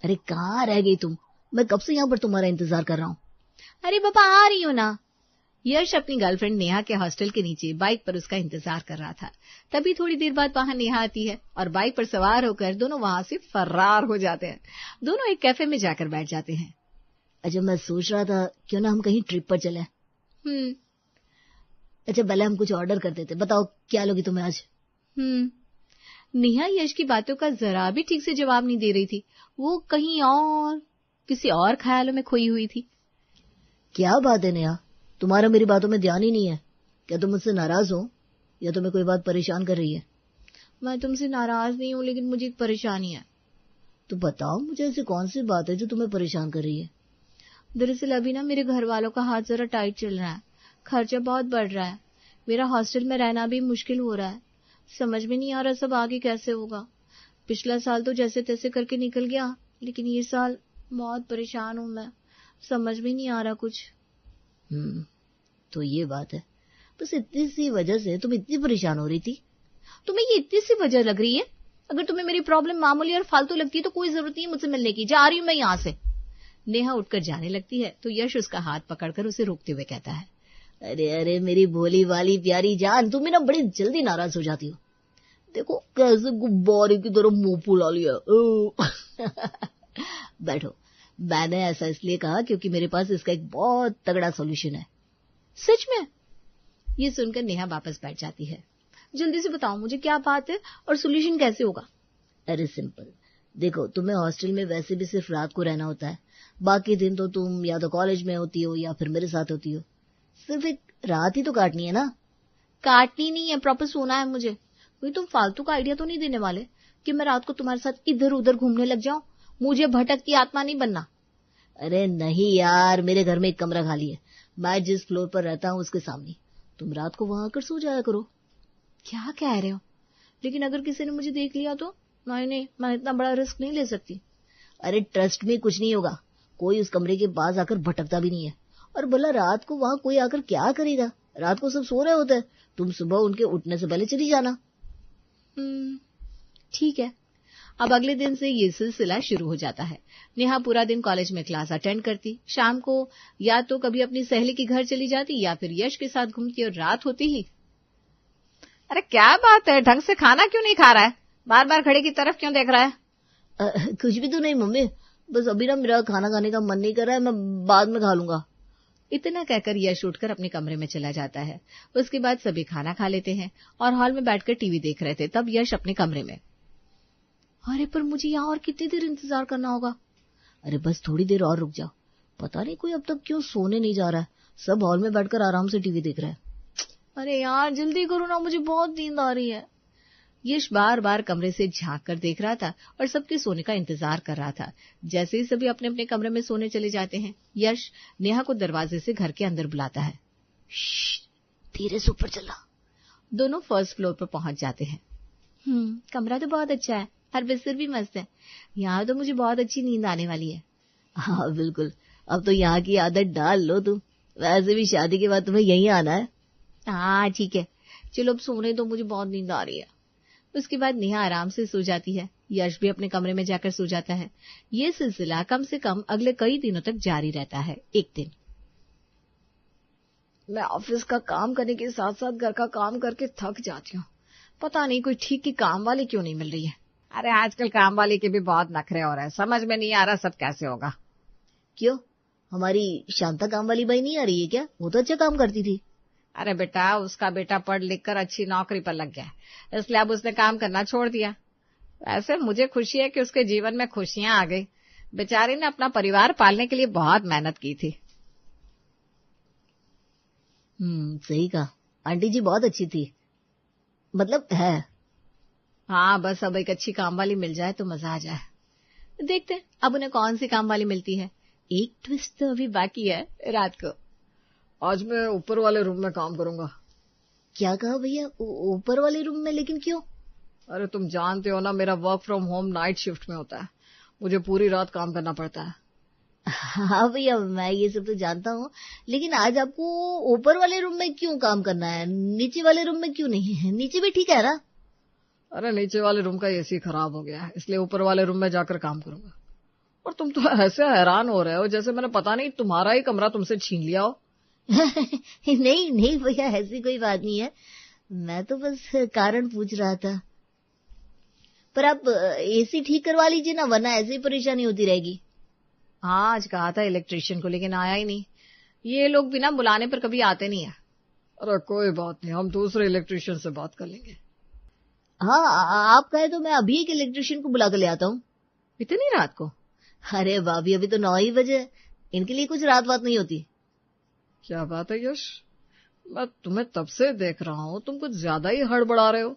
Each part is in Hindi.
अरे कहाँ रह गई तुम? मैं कब से यहाँ पर तुम्हारा इंतजार कर रहा हूँ। अरे पापा आ रही हूँ ना। यश अपनी गर्लफ्रेंड नेहा के हॉस्टल के नीचे बाइक पर उसका इंतजार कर रहा था। तभी थोड़ी देर बाद वहां नेहा आती है और बाइक पर सवार होकर दोनों वहां से फरार हो जाते हैं। दोनों एक कैफे में जाकर बैठ जाते हैं। अच्छा मैं सोच रहा था क्यों ना हम कहीं ट्रिप पर चले। अच्छा पहले हम कुछ ऑर्डर कर देते। बताओ क्या लोगी तुम्हें आज? नेहा यश की बातों का जरा भी ठीक से जवाब नहीं दे रही थी। वो कहीं और किसी और ख्यालों में खोई हुई थी। क्या बात है नेहा, तुम्हारा मेरी बातों में ध्यान ही नहीं है। क्या तुम मुझसे नाराज हो या तुम्हें कोई बात परेशान कर रही है? मैं तुमसे नाराज नहीं हूँ, लेकिन मुझे एक परेशानी है। तो बताओ मुझे ऐसी कौन सी बात है जो तुम्हें परेशान कर रही है? दरअसल अभी ना मेरे घर वालों का हाथ जरा टाइट चल रहा है। खर्चा बहुत बढ़ रहा है। मेरा हॉस्टल में रहना भी मुश्किल हो रहा है। समझ में नहीं आ रहा सब आगे कैसे होगा। पिछला साल तो जैसे तैसे करके निकल गया, लेकिन ये साल बहुत परेशान हूँ मैं। समझ में नहीं आ रहा कुछ। तो ये बात है। बस इतनी सी वजह से तुम इतनी परेशान हो रही थी? तुम्हें ये इतनी सी वजह लग रही है? अगर तुम्हें मेरी प्रॉब्लम मामूली और फालतू लगती है तो कोई जरूरत नहीं है मुझसे मिलने की। जा रही हूँ मैं यहाँ से। नेहा उठकर जाने लगती है तो यश उसका हाथ पकड़कर उसे रोकते हुए कहता है, अरे अरे मेरी भोली वाली प्यारी जान, तुम ना बड़ी जल्दी नाराज हो जाती हो। देखो कैसे गुब्बारे की तरह मुंह फुला लिया। बैठो। मैंने ऐसा इसलिए कहा क्योंकि मेरे पास इसका एक बहुत तगड़ा सॉल्यूशन है। सच में? ये सुनकर नेहा वापस बैठ जाती है। जल्दी से बताओ मुझे क्या बात है और सॉल्यूशन कैसे होगा? अरे सिंपल। देखो तुम्हें हॉस्टल में वैसे भी सिर्फ रात को रहना होता है। बाकी दिन तो तुम या तो कॉलेज में होती हो या फिर मेरे साथ होती हो। सिर्फ एक रात ही तो काटनी है ना। काटनी नहीं है, प्रॉपर सोना है मुझे। कोई तुम फालतू का आइडिया तो नहीं देने वाले कि मैं रात को तुम्हारे साथ इधर उधर घूमने लग जाऊं? मुझे भटकती आत्मा नहीं बनना। अरे नहीं यार, मेरे घर में एक कमरा खाली है। मैं जिस फ्लोर पर रहता हूँ उसके सामने। तुम रात को वहां आकर सो जाया करो। क्या कह रहे हो? लेकिन अगर किसी ने मुझे देख लिया तो? नहीं, मैं इतना बड़ा रिस्क नहीं ले सकती। अरे ट्रस्ट में कुछ नहीं होगा। कोई उस कमरे के पास आकर भटकता भी नहीं है। और भला रात को वहां कोई आकर क्या करेगा? रात को सब सो रहे होते हैं। तुम सुबह उनके उठने से पहले चली जाना। ठीक है। अब अगले दिन से ये सिलसिला शुरू हो जाता है। नेहा पूरा दिन कॉलेज में क्लास अटेंड करती। शाम को या तो कभी अपनी सहेली के घर चली जाती या फिर यश के साथ घूमती और रात होती ही, अरे क्या बात है, ढंग से खाना क्यों नहीं खा रहा है? बार बार घड़ी की तरफ क्यों देख रहा है? कुछ भी तो नहीं मम्मी, बस अभी ना मेरा खाना खाने का मन नहीं कर रहा है, मैं बाद में खा लूंगा। इतना कहकर यश उठकर अपने कमरे में चला जाता है। उसके बाद सभी खाना खा लेते हैं और हॉल में बैठकर टीवी देख रहे थे। तब यश अपने कमरे में, अरे पर मुझे यहाँ और कितनी देर इंतजार करना होगा? अरे बस थोड़ी देर और रुक जाओ। पता नहीं कोई अब तक क्यों सोने नहीं जा रहा है। सब हॉल में बैठकर आराम से टीवी देख रहे हैं। अरे यार जल्दी करो ना, मुझे बहुत नींद आ रही है। यश बार बार कमरे से झांक कर देख रहा था और सबके सोने का इंतजार कर रहा था। जैसे ही सभी अपने अपने कमरे में सोने चले जाते हैं, यश नेहा को दरवाजे से घर के अंदर बुलाता है। धीरे से ऊपर चला। दोनों फर्स्ट फ्लोर पर पहुंच जाते हैं। कमरा तो बहुत अच्छा है और बिस्तर भी मस्त है। यहाँ तो मुझे बहुत अच्छी नींद आने वाली है। हाँ बिल्कुल, अब तो यहाँ की आदत डाल लो तुम। वैसे भी शादी के बाद तुम्हें यहीं आना है। हाँ ठीक है, चलो अब सोने दो, मुझे बहुत नींद आ रही है। उसके बाद नेहा आराम से सो जाती है। यश भी अपने कमरे में जाकर सो जाता है। ये सिलसिला कम से कम अगले कई दिनों तक जारी रहता है। एक दिन, मैं ऑफिस का काम करने के साथ साथ घर का काम करके थक जाती हूँ। पता नहीं कोई ठीक की काम वाली क्यों नहीं मिल रही है। अरे आजकल काम वाली के भी बहुत नखरे हो रहे हैं, समझ में नहीं आ रहा सब कैसे होगा। क्यों, हमारी शांता काम वाली बाई नहीं आ रही है क्या? वो तो अच्छा काम करती थी। अरे बेटा, उसका बेटा पढ़ लिख कर अच्छी नौकरी पर लग गया, इसलिए अब उसने काम करना छोड़ दिया। वैसे मुझे खुशी है कि उसके जीवन में खुशियां आ गई। बेचारी ने अपना परिवार पालने के लिए बहुत मेहनत की थी। सही कहा, आंटी जी बहुत अच्छी थी, मतलब है। हाँ बस अब एक अच्छी काम वाली मिल जाए तो मजा आ जाए। देखते हैं अब उन्हें कौन सी काम वाली मिलती है। एक ट्विस्ट तो अभी बाकी है। रात को, आज मैं ऊपर वाले रूम में काम करूंगा। क्या कहा भैया, ऊपर वाले रूम में? लेकिन क्यों? अरे तुम जानते हो ना, मेरा work from home night shift में होता है। मुझे पूरी रात काम करना पड़ता है। हाँ भैया, मैं ये सब तो जानता हूँ, लेकिन आज आपको ऊपर वाले रूम में क्यों काम करना है? नीचे वाले रूम में क्यों नहीं है? नीचे भी ठीक है ना? अरे नीचे वाले रूम का एसी खराब हो गया है, इसलिए ऊपर वाले रूम में जाकर काम करूंगा। और तुम तो ऐसे हैरान हो रहे हो जैसे मैंने पता नहीं तुम्हारा ही कमरा तुमसे छीन लिया हो। नहीं नहीं भैया, ऐसी कोई बात नहीं है, मैं तो बस कारण पूछ रहा था। पर आप एसी ठीक करवा लीजिए ना, वरना ऐसे ही परेशानी होती रहेगी। हाँ, आज कहा था इलेक्ट्रिशियन को, लेकिन आया ही नहीं। ये लोग बिना बुलाने पर कभी आते नहीं है। अरे कोई बात नहीं, हम दूसरे इलेक्ट्रिशियन से बात कर लेंगे। हाँ, आप कहे तो मैं अभी एक इलेक्ट्रिशियन को बुला कर ले आता हूँ। इतनी रात को? अरे भाभी, अभी तो 9 ही बजे, इनके लिए कुछ रात बात नहीं होती। क्या बात है यश, मैं तुम्हें तब से देख रहा हूँ, तुम कुछ ज्यादा ही हड़बड़ा रहे हो।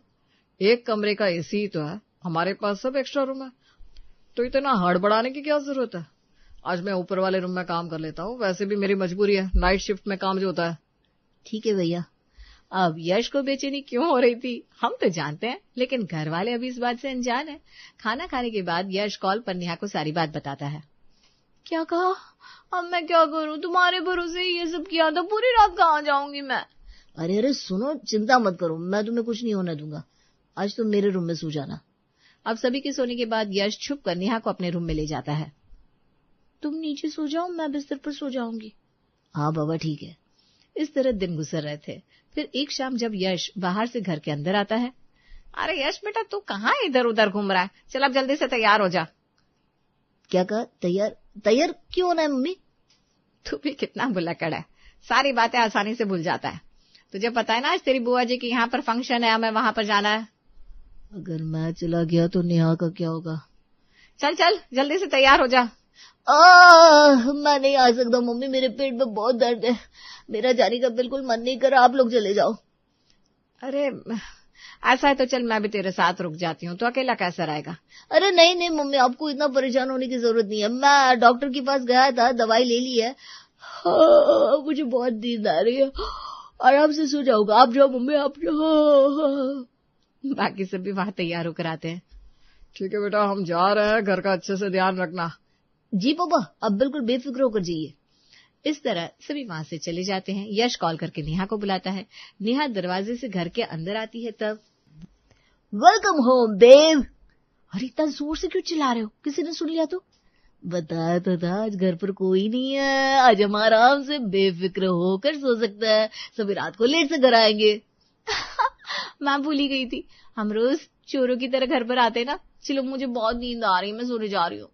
एक कमरे का एसी ही तो है, हमारे पास सब एक्स्ट्रा रूम है, तो इतना हड़बड़ाने की क्या जरूरत है। आज मैं ऊपर वाले रूम में काम कर लेता हूँ, वैसे भी मेरी मजबूरी है, नाइट शिफ्ट में काम जो होता है। ठीक है भैया। अब यश को बेचैनी क्यों हो रही थी हम तो जानते हैं, लेकिन घर वाले अभी इस बात से अनजान है। खाना खाने के बाद यश कॉल पर नेहा को सारी बात बताता है। क्या कहा? अब मैं क्या करूं, तुम्हारे भरोसे ही ये सब किया था, पूरी रात कहाँ जाऊंगी मैं। अरे सुनो, चिंता मत करो, मैं तुम्हें कुछ नहीं होने दूंगा। आज तुम मेरे रूम में सो जाना। अब सभी के सोने के बाद यश छुप कर नेहा को अपने रूम में ले जाता है। तुम नीचे सो जाओ, मैं बिस्तर पर सो जाऊंगी। हाँ बाबा, ठीक है। इस तरह दिन गुजर रहे थे। फिर एक शाम जब यश बाहर से घर के अंदर आता है। अरे यश बेटा, तू कहाँ इधर उधर घूम रहा है, चल अब जल्दी से तैयार हो जा। क्या कहा? तैयार? तैयार क्यों होना है मम्मी? तू भी कितना भुलक्कड़ है, सारी बातें आसानी से भूल जाता है। तुझे पता है ना आज तेरी बुआ जी की यहाँ पर फंक्शन है, हमें वहां पर जाना है। अगर मैं चला गया तो नेहा का क्या होगा? चल चल जल्दी से तैयार हो जा। मैं नहीं आ सकता मम्मी, मेरे पेट में बहुत दर्द है, मेरा जाने का बिल्कुल मन नहीं कर रहा, आप लोग चले जाओ। अरे ऐसा है तो चल मैं भी तेरे साथ रुक जाती हूँ, तो अकेला कैसा रहेगा। अरे नहीं नहीं मम्मी, आपको इतना परेशान होने की जरूरत नहीं है, मैं डॉक्टर के पास गया था, दवाई ले ली है। मुझे बहुत नींद आ रही है, आराम से सो जाऊंगा, आप जाओ मम्मी, आप जाओ। बाकी सब भी वहां तैयार होकर आते हैं। ठीक है बेटा, हम जा रहे हैं, घर का अच्छे से ध्यान रखना। जी पापा, अब बिल्कुल बेफिक्र होकर जाइए। इस तरह सभी वहां से चले जाते हैं। यश कॉल करके नेहा को बुलाता है। नेहा दरवाजे से घर के अंदर आती है तब। Welcome home babe. अरे इतना जोर से क्यों चिल्ला रहे हो, किसी ने सुन लिया तो? बताया तो था आज घर पर कोई नहीं है, आज हम आराम से बेफिक्र होकर सो सकता है, सभी रात को लेट से घर आएंगे। मैं भूल ही गई थी, हम रोज चोरों की तरह घर पर आते ना। चलो मुझे बहुत नींद आ रही है, मैं सोने जा रही हूँ।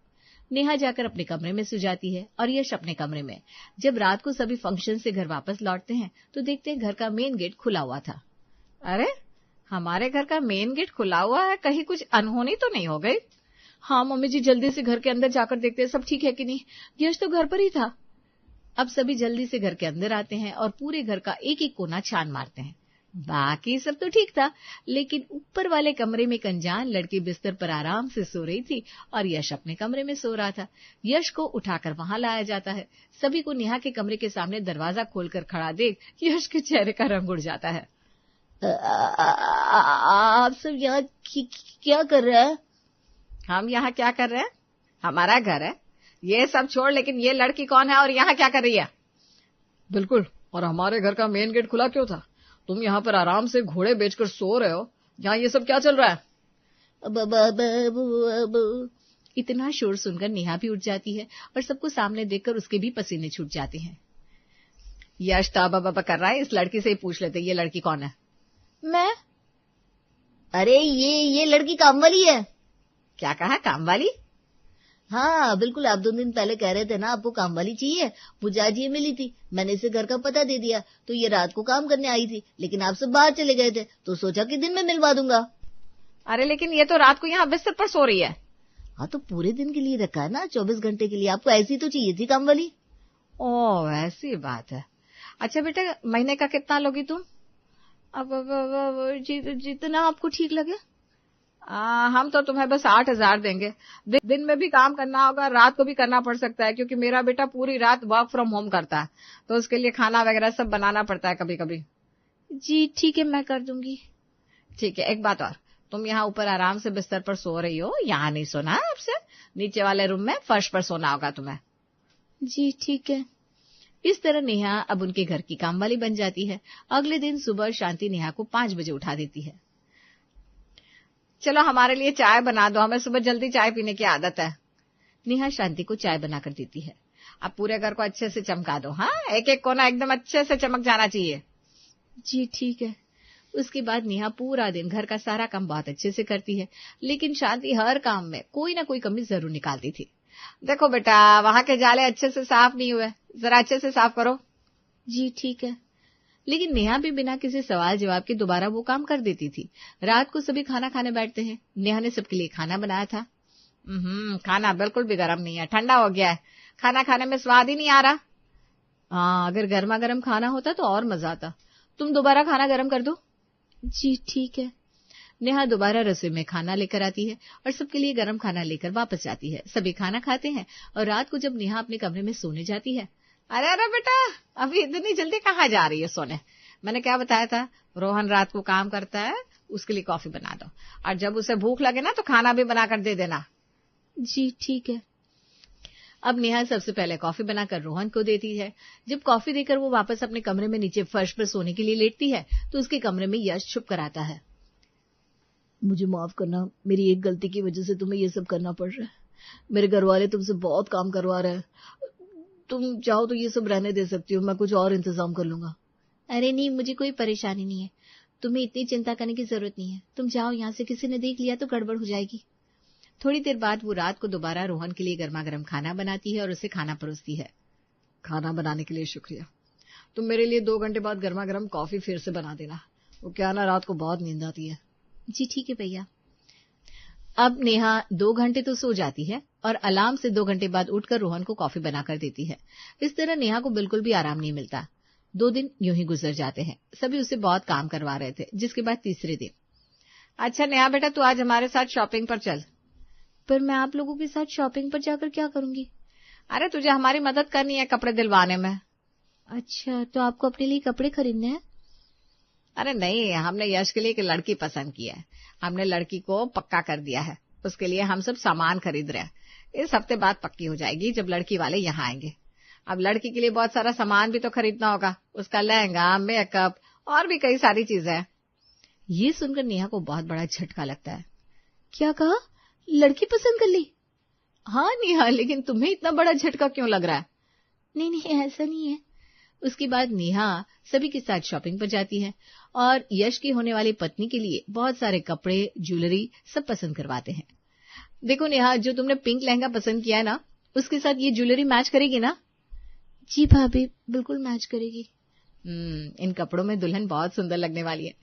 नेहा जाकर अपने कमरे में सो जाती है और यश अपने कमरे में। जब रात को सभी फंक्शन से घर वापस लौटते हैं तो देखते हैं घर का मेन गेट खुला हुआ था। अरे हमारे घर का मेन गेट खुला हुआ है, कहीं कुछ अनहोनी तो नहीं हो गई? हाँ मम्मी जी, जल्दी से घर के अंदर जाकर देखते हैं सब ठीक है कि नहीं। यश तो घर पर ही था। अब सभी जल्दी से घर के अंदर आते हैं और पूरे घर का एक एक कोना छान मारते हैं। बाकी सब तो ठीक था, लेकिन ऊपर वाले कमरे में एक अनजान लड़की बिस्तर पर आराम से सो रही थी और यश अपने कमरे में सो रहा था। यश को उठाकर वहां लाया जाता है। सभी को नेहा के कमरे के सामने दरवाजा खोलकर खड़ा देख यश के चेहरे का रंग उड़ जाता है। आप सब यहाँ क्या कर रहे हैं? हम यहाँ क्या कर रहे हैं? हमारा घर है, ये सब छोड़, लेकिन ये लड़की कौन है और यहाँ क्या कर रही है? बिल्कुल, और हमारे घर का मेन गेट खुला क्यों था? तुम यहाँ पर आराम से घोड़े बेचकर सो रहे हो, यहाँ ये सब क्या चल रहा है? इतना शोर सुनकर नेहा भी उठ जाती है और सबको सामने देखकर उसके भी पसीने छूट जाते हैं। यश ताबा कर रहा है, इस लड़की से ही पूछ लेते ये लड़की कौन है। मैं? अरे ये लड़की काम वाली है। क्या कहा, काम वाली? हाँ बिल्कुल, आप 2 दिन पहले कह रहे थे ना आपको काम वाली चाहिए, मुझे आज ये मिली थी, मैंने इसे घर का पता दे दिया, तो ये रात को काम करने आई थी, लेकिन आप सब बाहर चले गए थे तो सोचा कि दिन में मिलवा दूंगा। अरे लेकिन ये तो रात को यहाँ बिस्तर पर सो रही है। हाँ तो पूरे दिन के लिए रखा है ना, 24 घंटे के लिए, आपको ऐसी तो चाहिए थी काम वाली। ओह ऐसी बात है। अच्छा बेटा, महीने का कितना लोगी तुम? अब जितना आपको ठीक लगे। हम तो तुम्हें बस 8,000 देंगे। दिन में भी काम करना होगा, रात को भी करना पड़ सकता है, क्योंकि मेरा बेटा पूरी रात वर्क फ्रॉम होम करता है, तो उसके लिए खाना वगैरह सब बनाना पड़ता है कभी कभी। जी ठीक है, मैं कर दूंगी। ठीक है, एक बात और, तुम यहाँ ऊपर आराम से बिस्तर पर सो रही हो, यहाँ नहीं सोना है आपसे, नीचे वाले रूम में फर्श पर सोना होगा तुम्हें। जी ठीक है। इस तरह नेहा अब उनके घर की कामवाली बन जाती है। अगले दिन सुबह शांति नेहा को 5 बजे उठा देती है। चलो हमारे लिए चाय बना दो, हमें सुबह जल्दी चाय पीने की आदत है। नेहा शांति को चाय बनाकर देती है। अब पूरे घर को अच्छे से चमका दो, हाँ, एक एक कोना एकदम अच्छे से चमक जाना चाहिए। जी ठीक है। उसके बाद नेहा पूरा दिन घर का सारा काम बहुत अच्छे से करती है, लेकिन शांति हर काम में कोई ना कोई कमी जरूर निकालती थी। देखो बेटा, वहां के जाले अच्छे से साफ नहीं हुए, जरा अच्छे से साफ करो। जी ठीक है। लेकिन नेहा भी बिना किसी सवाल जवाब के दोबारा वो काम कर देती थी। रात को सभी खाना खाने बैठते हैं। नेहा ने सबके लिए खाना बनाया था। खाना बिल्कुल भी गर्म नहीं है, ठंडा हो गया है। खाना खाने में स्वाद ही नहीं आ रहा। हाँ, अगर गर्मा गर्म खाना होता तो और मजा आता। तुम दोबारा खाना गर्म कर दो। जी ठीक है। नेहा दोबारा रसोई में खाना लेकर आती है और सबके लिए गर्म खाना लेकर वापस जाती है। सभी खाना खाते हैं और रात को जब नेहा अपने कमरे में सोने जाती है, अरे अरे बेटा, अभी इतनी जल्दी कहाँ जा रही है सोने? मैंने क्या बताया था, रोहन रात को काम करता है, उसके लिए कॉफी बना दो, और जब उसे भूख लगे ना तो खाना भी बनाकर दे देना। जी ठीक है। अब नेहा सबसे पहले कॉफी बनाकर रोहन को देती है। जब कॉफी देकर वो वापस अपने कमरे में नीचे फर्श पर सोने के लिए लेटती है तो उसके कमरे में यश छुप कर आता है। मुझे माफ करना, मेरी एक गलती की वजह से तुम्हें ये सब करना पड़ रहा है। मेरे घर वाले तुमसे बहुत काम करवा रहे हैं। तुम चाहो तो ये सब रहने दे सकती हो, मैं कुछ और इंतजाम कर लूंगा। अरे नहीं, मुझे कोई परेशानी नहीं है। तुम्हें इतनी चिंता करने की जरूरत नहीं है। तुम जाओ यहाँ से, किसी ने देख लिया तो गड़बड़ हो जाएगी। थोड़ी देर बाद वो रात को दोबारा रोहन के लिए गर्मा गर्म खाना बनाती है और उसे खाना परोसती है। खाना बनाने के लिए शुक्रिया। तुम मेरे लिए 2 घंटे बाद गर्मा गर्म कॉफी फिर से बना देना। वो क्या ना, रात को बहुत नींद आती है। जी ठीक है भैया। अब नेहा 2 घंटे तो सो जाती है और अलार्म से 2 घंटे बाद उठकर रोहन को कॉफी बनाकर देती है। इस तरह नेहा को बिल्कुल भी आराम नहीं मिलता। 2 दिन यूं ही गुजर जाते हैं। सभी उससे बहुत काम करवा रहे थे, जिसके बाद तीसरे दिन, अच्छा नेहा बेटा, तू आज हमारे साथ शॉपिंग पर चल। पर मैं आप लोगों के साथ शॉपिंग पर जाकर क्या करूंगी? अरे तुझे हमारी मदद करनी है कपड़े दिलवाने में। अच्छा, तो आपको अपने लिए कपड़े खरीदने हैं? अरे नहीं, हमने यश के लिए एक लड़की पसंद की है। हमने लड़की को पक्का कर दिया है। उसके लिए हम सब सामान खरीद रहे हैं। इस हफ्ते बाद पक्की हो जाएगी जब लड़की वाले यहाँ आएंगे। अब लड़की के लिए बहुत सारा सामान भी तो खरीदना होगा, उसका लहंगा, मेकअप और भी कई सारी चीजें हैं। ये सुनकर नेहा को बहुत बड़ा झटका लगता है। क्या कहा? लड़की पसंद कर ली? हाँ नेहा, लेकिन तुम्हें इतना बड़ा झटका क्यों लग रहा है? नहीं नहीं, ऐसा नहीं है। उसके बाद नेहा सभी के साथ शॉपिंग पर जाती है और यश की होने वाली पत्नी के लिए बहुत सारे कपड़े, ज्वेलरी सब पसंद करवाते हैं। देखो नेहा, जो तुमने पिंक लहंगा पसंद किया है ना, उसके साथ ये ज्वेलरी मैच करेगी ना? जी भाभी, बिल्कुल मैच करेगी। इन कपड़ों में दुल्हन बहुत सुंदर लगने वाली है।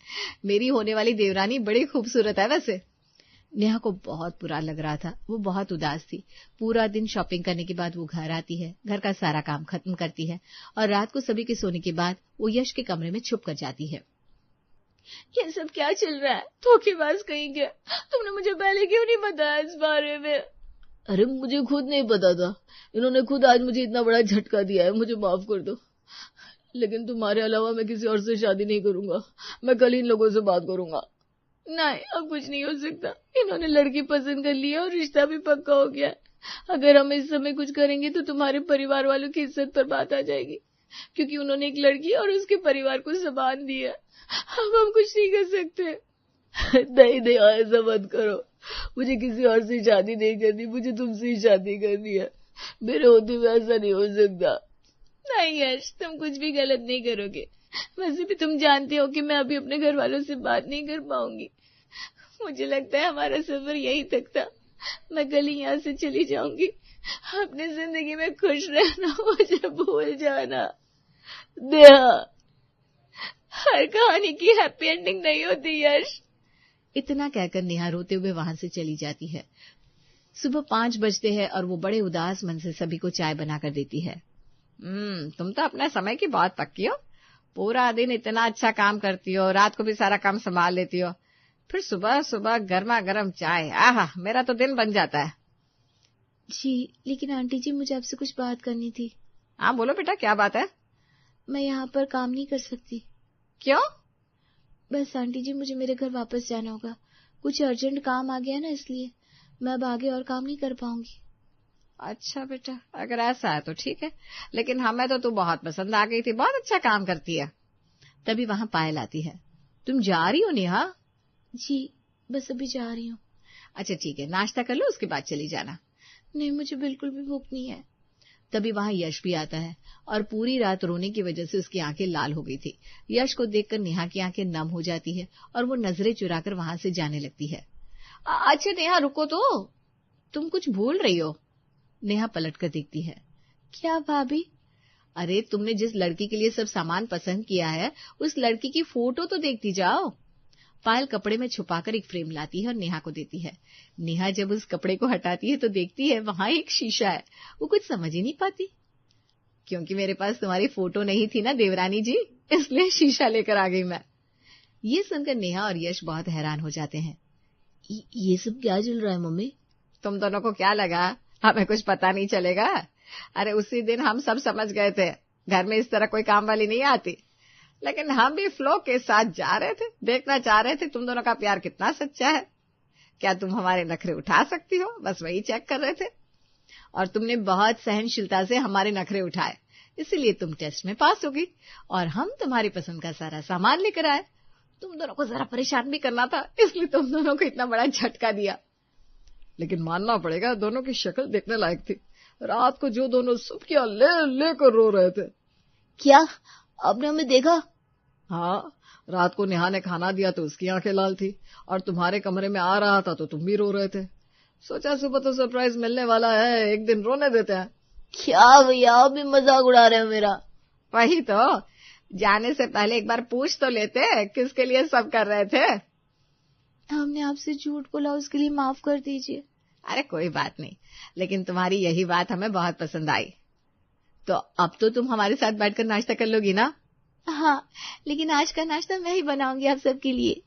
मेरी होने वाली देवरानी बड़ी खूबसूरत है वैसे। नेहा को बहुत बुरा लग रहा था। वो बहुत उदास थी। पूरा दिन शॉपिंग करने के बाद वो घर आती है, घर का सारा काम खत्म करती है और रात को सभी के सोने के बाद वो यश के कमरे में छुप कर जाती है। ये सब क्या चल रहा है? धोखेबाज कहीं के, तुमने मुझे पहले क्यों नहीं बताया इस बारे में? अरे मुझे खुद नहीं पता था। इन्होंने खुद आज मुझे इतना बड़ा झटका दिया है। मुझे माफ कर दो, लेकिन तुम्हारे अलावा मैं किसी और से शादी नहीं करूंगा। मैं कल इन लोगों से बात करूंगा। नहीं, अब कुछ नहीं हो सकता। इन्होंने लड़की पसंद कर ली है और रिश्ता भी पक्का हो गया है। अगर हम इस समय कुछ करेंगे तो तुम्हारे परिवार वालों की इज्जत पर बात आ जाएगी, क्योंकि उन्होंने एक लड़की और उसके परिवार को जबान दी है। अब हम कुछ नहीं कर सकते। नहीं नहीं, ऐसा मत करो। मुझे किसी और से शादी नहीं करनी, मुझे तुमसे ही शादी करनी है। मेरे होते हुए ऐसा नहीं हो सकता। नहीं यश, तुम कुछ भी गलत नहीं करोगे। वैसे भी तुम जानते हो कि मैं अभी अपने घर वालों से बात नहीं कर पाऊंगी। मुझे लगता है हमारा सफर यहीं तक था। मैं कल ही यहाँ से चली जाऊंगी। अपनी जिंदगी में खुश रहना, मुझे भूल जाना। नेहा, हर कहानी की हैप्पी एंडिंग नहीं होती यश। इतना कहकर नेहा रोते हुए वहां से चली जाती है। सुबह 5 बजते हैं और वो बड़े उदास मन से सभी को चाय बनाकर देती है। तुम तो अपने समय की बहुत पक्की हो। पूरा दिन इतना अच्छा काम करती हो, रात को भी सारा काम संभाल लेती हो, फिर सुबह सुबह गर्मा गर्म चाय। आहा, मेरा तो दिन बन जाता है। जी, लेकिन आंटी जी, मुझे आपसे कुछ बात करनी थी। हाँ बोलो बेटा, क्या बात है? मैं यहाँ पर काम नहीं कर सकती। क्यों? बस आंटी जी, मुझे मेरे घर वापस जाना होगा। कुछ अर्जेंट काम आ गया ना, इसलिए मैं अब आगे और काम नहीं कर पाऊंगी। अच्छा बेटा, अगर ऐसा है तो ठीक है, लेकिन हमें तो तू बहुत पसंद आ गई थी, बहुत अच्छा काम करती है। तभी वहां पायल आती है। तुम जा रही हो नेहा? जी, बस अभी जा रही हूँ। अच्छा ठीक है, नाश्ता कर लो, उसके बाद चली जाना। नहीं, मुझे बिल्कुल भी भूख नहीं है। तभी वहां यश भी आता है और पूरी रात रोने की वजह से उसकी आंखें लाल हो गई थी। यश को देखकर नेहा की आंखें नम हो जाती है और वो नजरें चुराकर वहां से जाने लगती है। अच्छा नेहा रुको तो, तुम कुछ भूल रही हो। नेहा पलट कर देखती है। क्या भाभी? अरे तुमने जिस लड़की के लिए सब सामान पसंद किया है उस लड़की की फोटो तो देखती जाओ। पायल कपड़े में छुपाकर एक फ्रेम लाती है और नेहा को देती है। नेहा जब उस कपड़े को हटाती है तो देखती है वहां एक शीशा है। वो कुछ समझ ही नहीं पाती। क्योंकि मेरे पास तुम्हारी फोटो नहीं थी ना देवरानी जी, इसलिए शीशा लेकर आ गई मैं। ये सुनकर नेहा और यश बहुत हैरान हो जाते हैं। ये सब क्या चल रहा है मम्मी? तुम दोनों को क्या लगा हमें कुछ पता नहीं चलेगा? अरे उसी दिन हम सब समझ गए थे घर में इस तरह कोई काम वाली नहीं आती, लेकिन हम भी फ्लो के साथ जा रहे थे, देखना चाह रहे थे तुम दोनों का प्यार कितना सच्चा है। क्या तुम हमारे नखरे उठा सकती हो? बस वही चेक कर रहे थे। और तुमने बहुत सहनशीलता से हमारे नखरे उठाए, इसीलिए तुम टेस्ट में पास हो गई और हम तुम्हारी पसंद का सारा सामान लेकर आए। तुम दोनों को जरा परेशान भी करना था, इसलिए तुम दोनों को इतना बड़ा झटका दिया। लेकिन मानना पड़ेगा दोनों की शक्ल देखने लायक थी। रात को जो दोनों सुबकियां ले कर रो रहे थे। क्या आपने हमें देखा? हाँ, रात को नेहा ने खाना दिया तो उसकी आंखें लाल थी और तुम्हारे कमरे में आ रहा था तो तुम भी रो रहे थे। सोचा सुबह तो सरप्राइज मिलने वाला है, एक दिन रोने देते हैं। क्या भैया आप भी मजाक उड़ा रहे हो मेरा? वही तो, जाने से पहले एक बार पूछ तो लेते किसके लिए सब कर रहे थे। हमने आपसे झूठ बोला, उसके लिए माफ कर दीजिए। अरे कोई बात नहीं, लेकिन तुम्हारी यही बात हमें बहुत पसंद आई। तो अब तो तुम हमारे साथ बैठकर नाश्ता कर लोगी ना? हाँ, लेकिन आज का नाश्ता मैं ही बनाऊंगी आप सबके लिए।